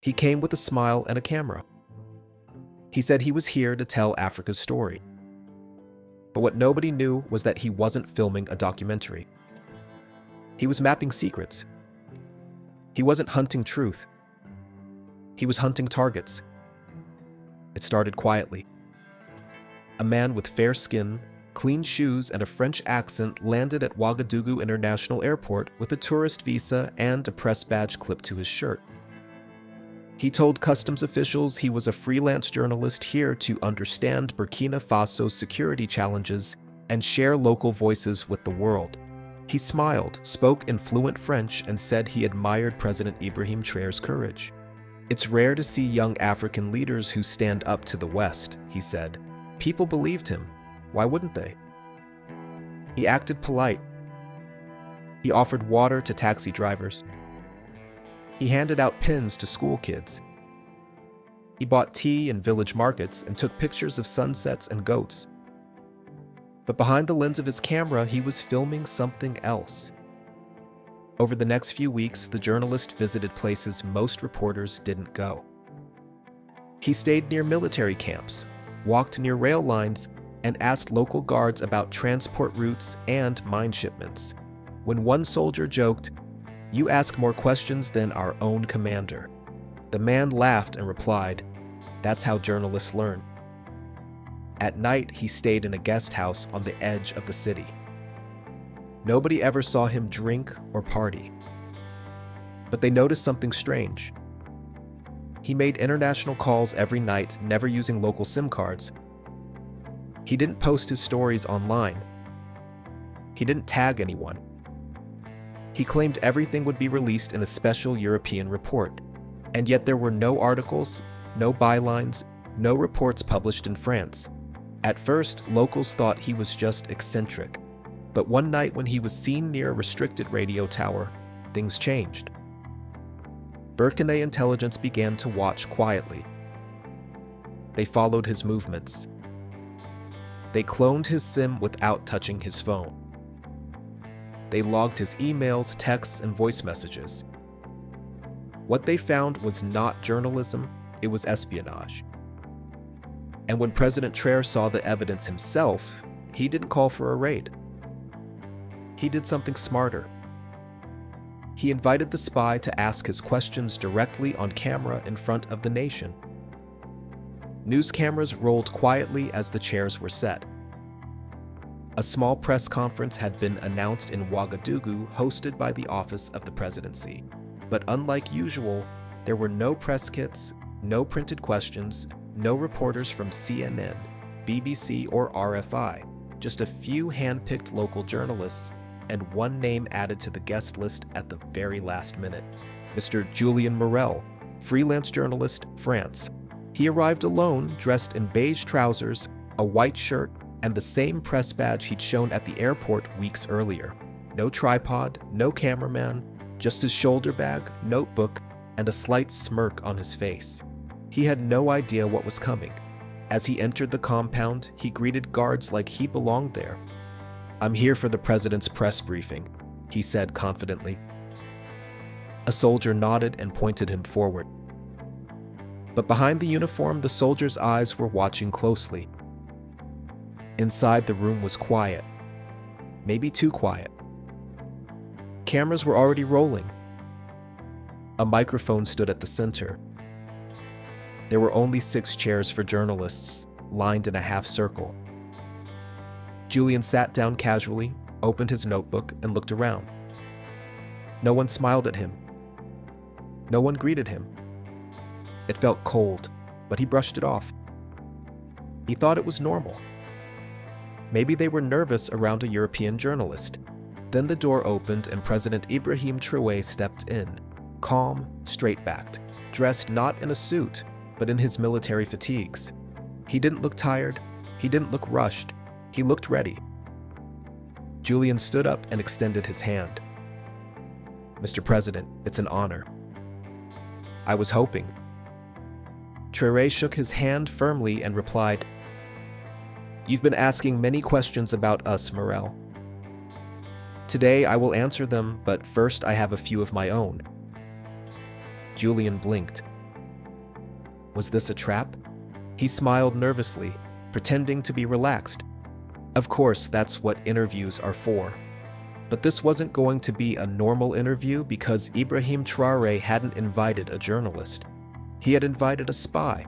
He came with a smile and a camera. He said he was here to tell Africa's story. But what nobody knew was that he wasn't filming a documentary. He was mapping secrets. He wasn't hunting truth. He was hunting targets. It started quietly. A man with fair skin, clean shoes, and a French accent landed at Ouagadougou International Airport with a tourist visa and a press badge clipped to his shirt. He told customs officials he was a freelance journalist here to understand Burkina Faso's security challenges and share local voices with the world. He smiled, spoke in fluent French, and said he admired President Ibrahim Traoré's courage. "It's rare to see young African leaders who stand up to the West," he said. People believed him. Why wouldn't they? He acted polite. He offered water to taxi drivers. He handed out pins to school kids. He bought tea in village markets and took pictures of sunsets and goats. But behind the lens of his camera, he was filming something else. Over the next few weeks, the journalist visited places most reporters didn't go. He stayed near military camps, walked near rail lines, and asked local guards about transport routes and mine shipments. When one soldier joked, "You ask more questions than our own commander," the man laughed and replied, "That's how journalists learn." At night, he stayed in a guest house on the edge of the city. Nobody ever saw him drink or party. But they noticed something strange. He made international calls every night, never using local SIM cards. He didn't post his stories online. He didn't tag anyone. He claimed everything would be released in a special European report, and yet there were no articles, no bylines, no reports published in France. At first, locals thought he was just eccentric, but one night when he was seen near a restricted radio tower, things changed. Burkina intelligence began to watch quietly. They followed his movements. They cloned his SIM without touching his phone. They logged his emails, texts, and voice messages. What they found was not journalism, it was espionage. And when President Traoré saw the evidence himself, he didn't call for a raid. He did something smarter. He invited the spy to ask his questions directly on camera in front of the nation. News cameras rolled quietly as the chairs were set. A small press conference had been announced in Ouagadougou, hosted by the Office of the Presidency. But unlike usual, there were no press kits, no printed questions, no reporters from CNN, BBC, or RFI, just a few hand-picked local journalists, and one name added to the guest list at the very last minute: Mr. Julien Morel, freelance journalist, France. He arrived alone, dressed in beige trousers, a white shirt, and the same press badge he'd shown at the airport weeks earlier. No tripod, no cameraman, just his shoulder bag, notebook, and a slight smirk on his face. He had no idea what was coming. As he entered the compound, he greeted guards like he belonged there. "I'm here for the president's press briefing," he said confidently. A soldier nodded and pointed him forward. But behind the uniform, the soldier's eyes were watching closely. Inside, the room was quiet. Maybe too quiet. Cameras were already rolling. A microphone stood at the center. There were only 6 chairs for journalists, lined in a half circle. Julien sat down casually, opened his notebook, and looked around. No one smiled at him. No one greeted him. It felt cold, but he brushed it off. He thought it was normal. Maybe they were nervous around a European journalist. Then the door opened and President Ibrahim Traoré stepped in, calm, straight-backed, dressed not in a suit, but in his military fatigues. He didn't look tired. He didn't look rushed. He looked ready. Julien stood up and extended his hand. "Mr. President, it's an honor." "I was hoping." Traoré shook his hand firmly and replied, "You've been asking many questions about us, Morel. Today I will answer them, but first I have a few of my own." Julien blinked. Was this a trap? He smiled nervously, pretending to be relaxed. Of course, that's what interviews are for. But this wasn't going to be a normal interview because Ibrahim Traore hadn't invited a journalist. He had invited a spy,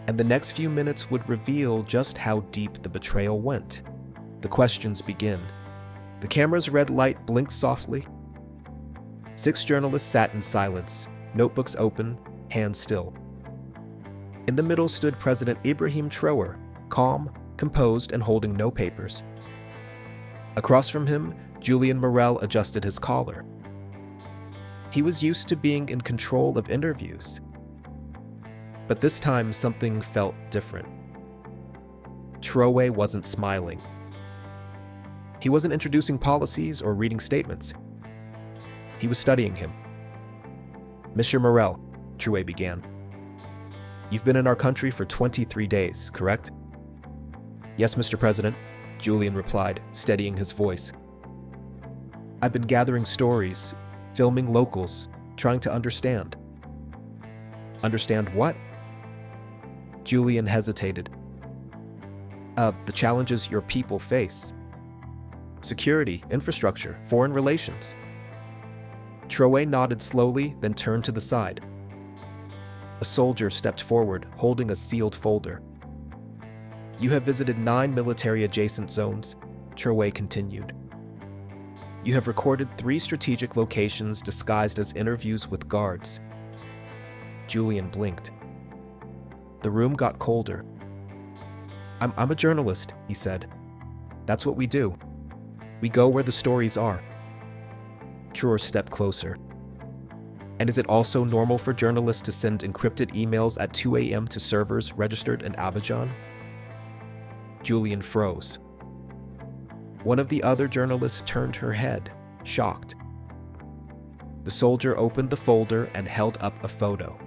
and the next few minutes would reveal just how deep the betrayal went. The questions begin. The camera's red light blinked softly. 6 journalists sat in silence, notebooks open, hands still. In the middle stood President Ibrahim Traore, calm, composed, and holding no papers. Across from him, Julian Morel adjusted his collar. He was used to being in control of interviews. But this time, something felt different. Traore wasn't smiling. He wasn't introducing policies or reading statements. He was studying him. "Mr. Morel," Traore began, "you've been in our country for 23 days, correct?" "Yes, Mr. President," Julian replied, steadying his voice. "I've been gathering stories, filming locals, trying to understand." "Understand what?" Julian hesitated. The challenges your people face. Security, infrastructure, foreign relations." Traore nodded slowly, then turned to the side. A soldier stepped forward, holding a sealed folder. "You have visited 9 military-adjacent zones," Traore continued. "You have recorded 3 strategic locations disguised as interviews with guards." Julian blinked. The room got colder. I'm a journalist," he said. "That's what we do. We go where the stories are." Traore stepped closer. "And is it also normal for journalists to send encrypted emails at 2 a.m. to servers registered in Abidjan?" Julian froze. One of the other journalists turned her head, shocked. The soldier opened the folder and held up a photo.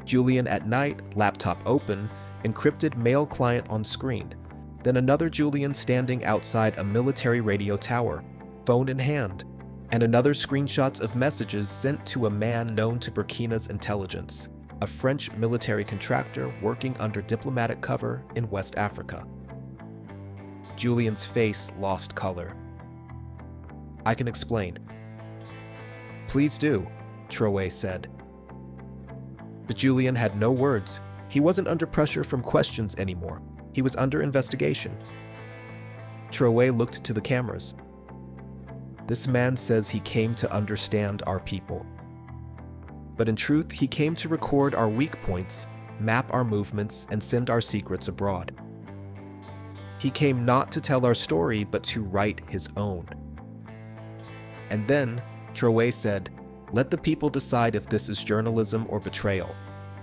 Julian at night, laptop open, encrypted mail client on screen, then another Julian standing outside a military radio tower, phone in hand, and another screenshots of messages sent to a man known to Burkina's intelligence, a French military contractor working under diplomatic cover in West Africa. Julian's face lost color. "I can explain." "Please do," Traore said. But Julian had no words. He wasn't under pressure from questions anymore. He was under investigation. Traore looked to the cameras. "This man says he came to understand our people. But in truth, he came to record our weak points, map our movements, and send our secrets abroad. He came not to tell our story, but to write his own." And then, Traore said, "Let the people decide if this is journalism or betrayal."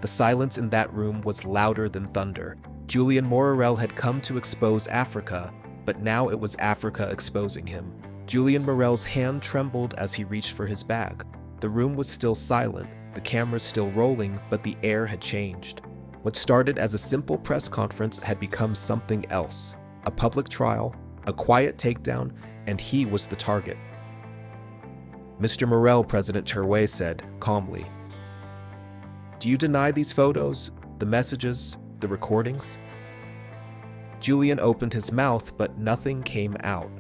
The silence in that room was louder than thunder. Julian Morel had come to expose Africa, but now it was Africa exposing him. Julian Morel's hand trembled as he reached for his bag. The room was still silent, the cameras still rolling, but the air had changed. What started as a simple press conference had become something else. A public trial, a quiet takedown, and he was the target. "Mr. Morel," President Traoré said, calmly, "do you deny these photos, the messages, the recordings?" Julian opened his mouth, but nothing came out.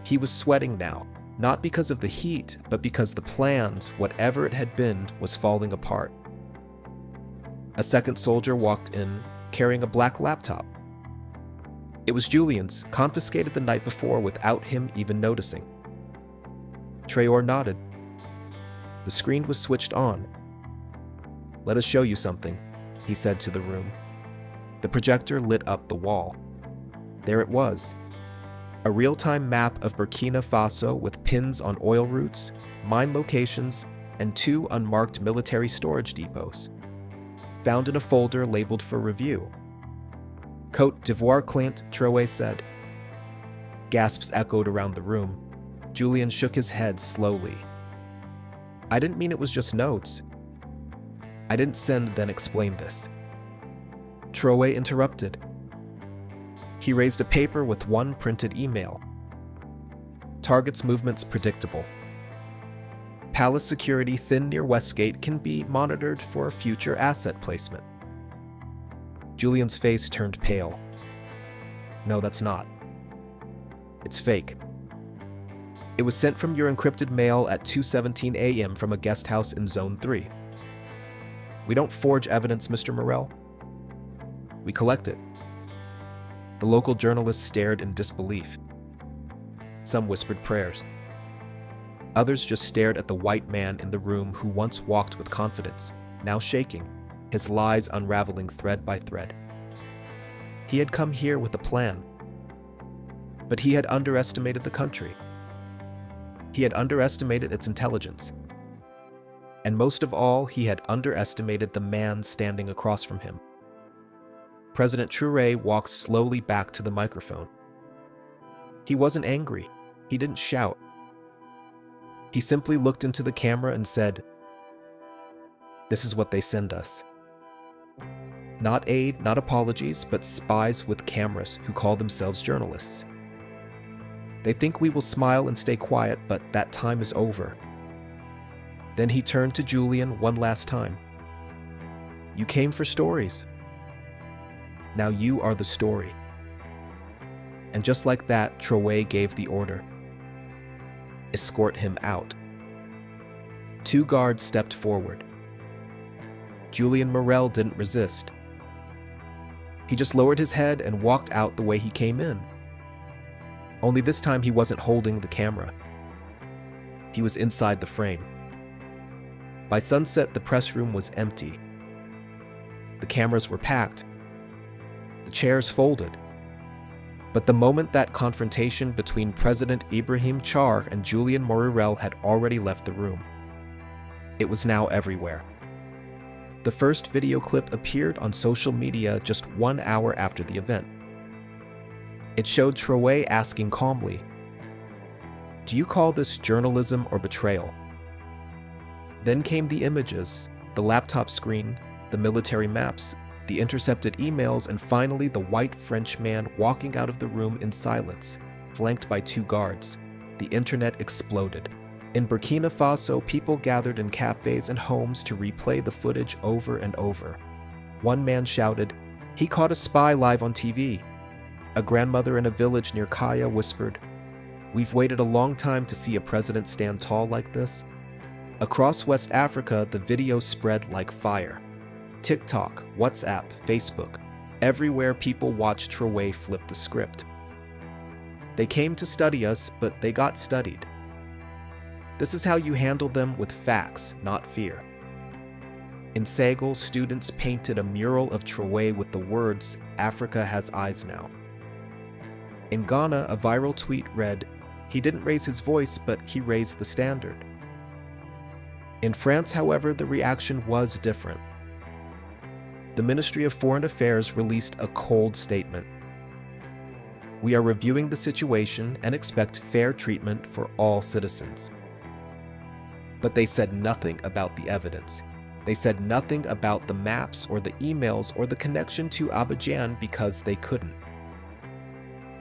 He was sweating now, not because of the heat, but because the plans, whatever it had been, was falling apart. A second soldier walked in, carrying a black laptop. It was Julian's, confiscated the night before without him even noticing. Traore nodded. The screen was switched on. "Let us show you something," he said to the room. The projector lit up the wall. There it was. A real-time map of Burkina Faso with pins on oil routes, mine locations, and 2 unmarked military storage depots. Found in a folder labeled for review. "Côte d'Ivoire client," Traoré said. Gasps echoed around the room. Julian shook his head slowly. "I didn't mean it was just notes. I didn't send then explain this." Traoré interrupted. He raised a paper with one printed email. "Target's movements predictable. Palace security thin near Westgate can be monitored for future asset placement. Julian's face turned pale. No, that's not. It's fake. It was sent from your encrypted mail at 2:17 a.m. from a guest house in Zone 3. We don't forge evidence, Mr. Morel. We collect it. The local journalists stared in disbelief. Some whispered prayers. Others just stared at the white man in the room who once walked with confidence, now shaking, his lies unraveling thread by thread. He had come here with a plan, but he had underestimated the country. He had underestimated its intelligence. And most of all, he had underestimated the man standing across from him. President Traoré walked slowly back to the microphone. He wasn't angry. He didn't shout. He simply looked into the camera and said, "This is what they send us. Not aid, not apologies, but spies with cameras who call themselves journalists. They think we will smile and stay quiet, but that time is over." Then he turned to Julian one last time. "You came for stories. Now you are the story." And just like that, Traoré gave the order. Escort him out. 2 guards stepped forward. Julian Morel didn't resist. He just lowered his head and walked out the way he came in. Only this time he wasn't holding the camera. He was inside the frame. By sunset, the press room was empty. The cameras were packed. The chairs folded. But the moment that confrontation between President Ibrahim Traoré and Julian Morel had already left the room, it was now everywhere. The first video clip appeared on social media just 1 hour after the event. It showed Traoré asking calmly, "Do you call this journalism or betrayal?" Then came the images, the laptop screen, the military maps, the intercepted emails, and finally the white French man walking out of the room in silence, flanked by 2 guards. The internet exploded. In Burkina Faso, people gathered in cafes and homes to replay the footage over and over. One man shouted, "He caught a spy live on TV." A grandmother in a village near Kaya whispered, "We've waited a long time to see a president stand tall like this." Across West Africa, the video spread like fire. TikTok, WhatsApp, Facebook. Everywhere people watched Traoré flip the script. They came to study us, but they got studied. This is how you handle them with facts, not fear. In Senegal, students painted a mural of Traoré with the words, "Africa has eyes now." In Ghana, a viral tweet read, "He didn't raise his voice, but he raised the standard." In France, however, the reaction was different. The Ministry of Foreign Affairs released a cold statement. "We are reviewing the situation and expect fair treatment for all citizens." But they said nothing about the evidence. They said nothing about the maps or the emails or the connection to Abidjan because they couldn't.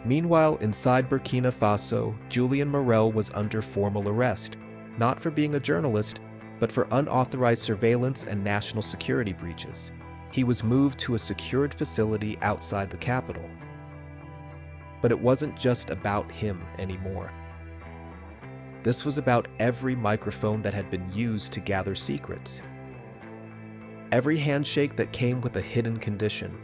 Meanwhile, inside Burkina Faso, Julian Morel was under formal arrest, not for being a journalist, but for unauthorized surveillance and national security breaches. He was moved to a secured facility outside the capital. But it wasn't just about him anymore. This was about every microphone that had been used to gather secrets. Every handshake that came with a hidden condition.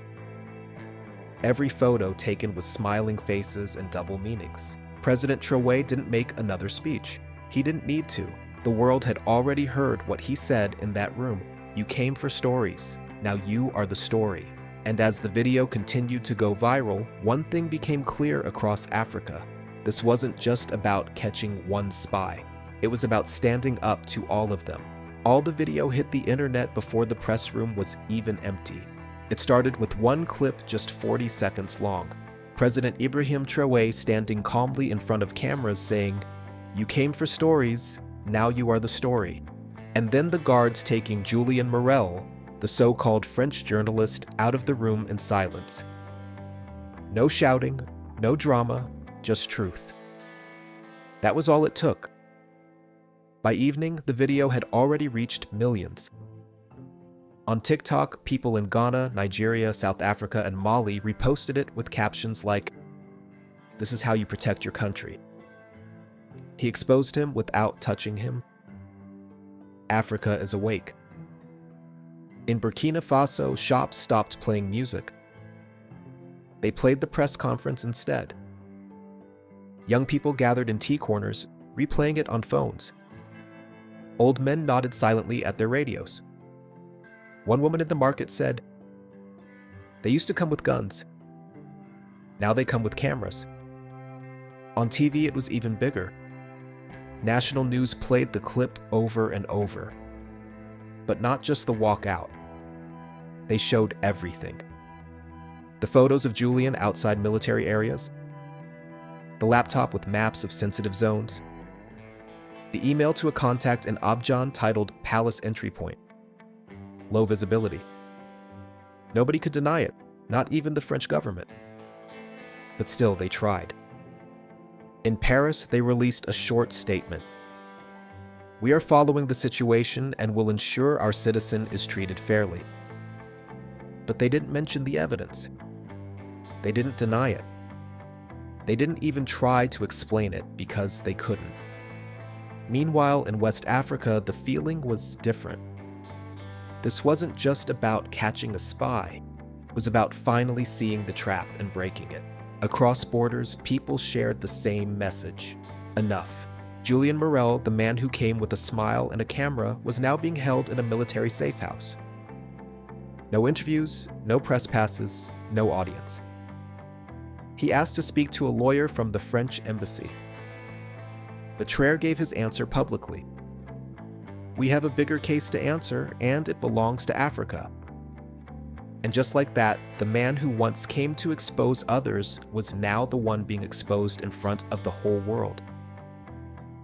Every photo taken with smiling faces and double meanings. President Traoré didn't make another speech. He didn't need to. The world had already heard what he said in that room. "You came for stories. Now you are the story." And as the video continued to go viral, one thing became clear across Africa. This wasn't just about catching one spy. It was about standing up to all of them. All the video hit the internet before the press room was even empty. It started with one clip just 40 seconds long. President Ibrahim Traoré standing calmly in front of cameras saying, "You came for stories, now you are the story." And then the guards taking Julian Morel, the so-called French journalist, out of the room in silence. No shouting, no drama, just truth. That was all it took. By evening, the video had already reached millions. On TikTok, people in Ghana, Nigeria, South Africa, and Mali reposted it with captions like, "This is how you protect your country." He exposed him without touching him. Africa is awake. In Burkina Faso, shops stopped playing music. They played the press conference instead. Young people gathered in tea corners, replaying it on phones. Old men nodded silently at their radios. One woman in the market said, "They used to come with guns. Now they come with cameras." On TV, it was even bigger. National news played the clip over and over. But not just the walkout. They showed everything. The photos of Julian outside military areas, the laptop with maps of sensitive zones, the email to a contact in Abidjan titled Palace Entry Point. Low visibility. Nobody could deny it, not even the French government. But still, they tried. In Paris, they released a short statement. "We are following the situation and will ensure our citizen is treated fairly." But they didn't mention the evidence. They didn't deny it. They didn't even try to explain it because they couldn't. Meanwhile, in West Africa, the feeling was different. This wasn't just about catching a spy. It was about finally seeing the trap and breaking it. Across borders, people shared the same message. Enough. Julian Morel, the man who came with a smile and a camera, was now being held in a military safe house. No interviews, no press passes, no audience. He asked to speak to a lawyer from the French embassy. But Traoré gave his answer publicly. "We have a bigger case to answer, and it belongs to Africa." And just like that, the man who once came to expose others was now the one being exposed in front of the whole world.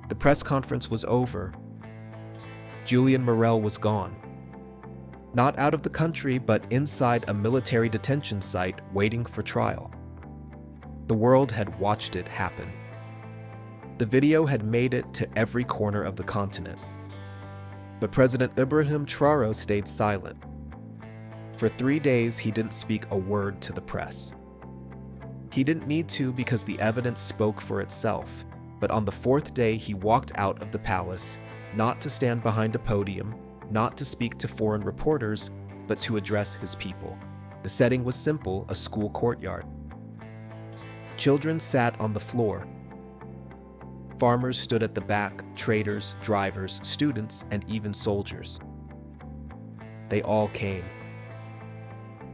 The press conference was over. Julian Morel was gone. Not out of the country, but inside a military detention site waiting for trial. The world had watched it happen. The video had made it to every corner of the continent. But President Ibrahim Traoré stayed silent. For 3 days, he didn't speak a word to the press. He didn't need to because the evidence spoke for itself. But on the 4th day, he walked out of the palace, not to stand behind a podium, not to speak to foreign reporters, but to address his people. The setting was simple, a school courtyard. Children sat on the floor. Farmers stood at the back, traders, drivers, students, and even soldiers. They all came.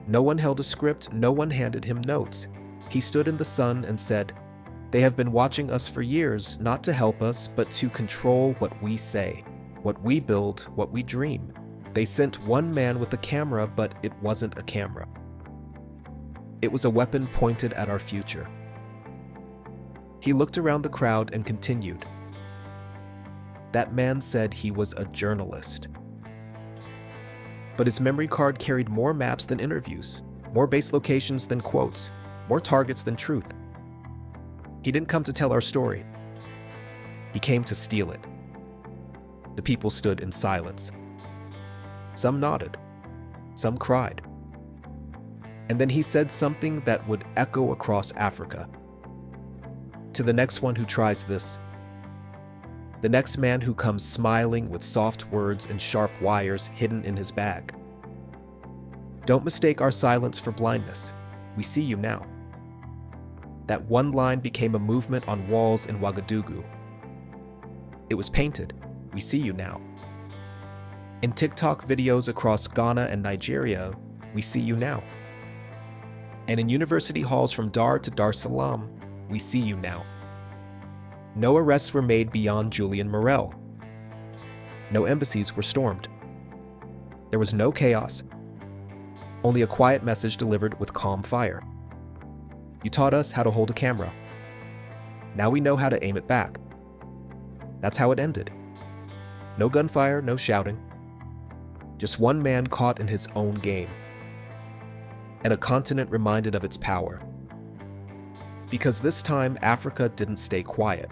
No one held a script, no one handed him notes. He stood in the sun and said, "They have been watching us for years, not to help us, but to control what we say, what we build, what we dream. They sent one man with a camera, but it wasn't a camera. It was a weapon pointed at our future." He looked around the crowd and continued. That man said he was a journalist. But his memory card carried more maps than interviews, more base locations than quotes, more targets than truth. He didn't come to tell our story. He came to steal it. The people stood in silence. Some nodded. Some cried. And then he said something that would echo across Africa. To the next one who tries this, the next man who comes smiling with soft words and sharp wires hidden in his bag. "Don't mistake our silence for blindness. We see you now." That one line became a movement on walls in Ouagadougou. It was painted. "We see you now." In TikTok videos across Ghana and Nigeria, "We see you now." And in university halls from Dar to Dar es Salaam, "We see you now." No arrests were made beyond Julian Morel. No embassies were stormed. There was no chaos, only a quiet message delivered with calm fire. "You taught us how to hold a camera. Now we know how to aim it back." That's how it ended. No gunfire, no shouting. Just one man caught in his own game. And a continent reminded of its power. Because this time, Africa didn't stay quiet.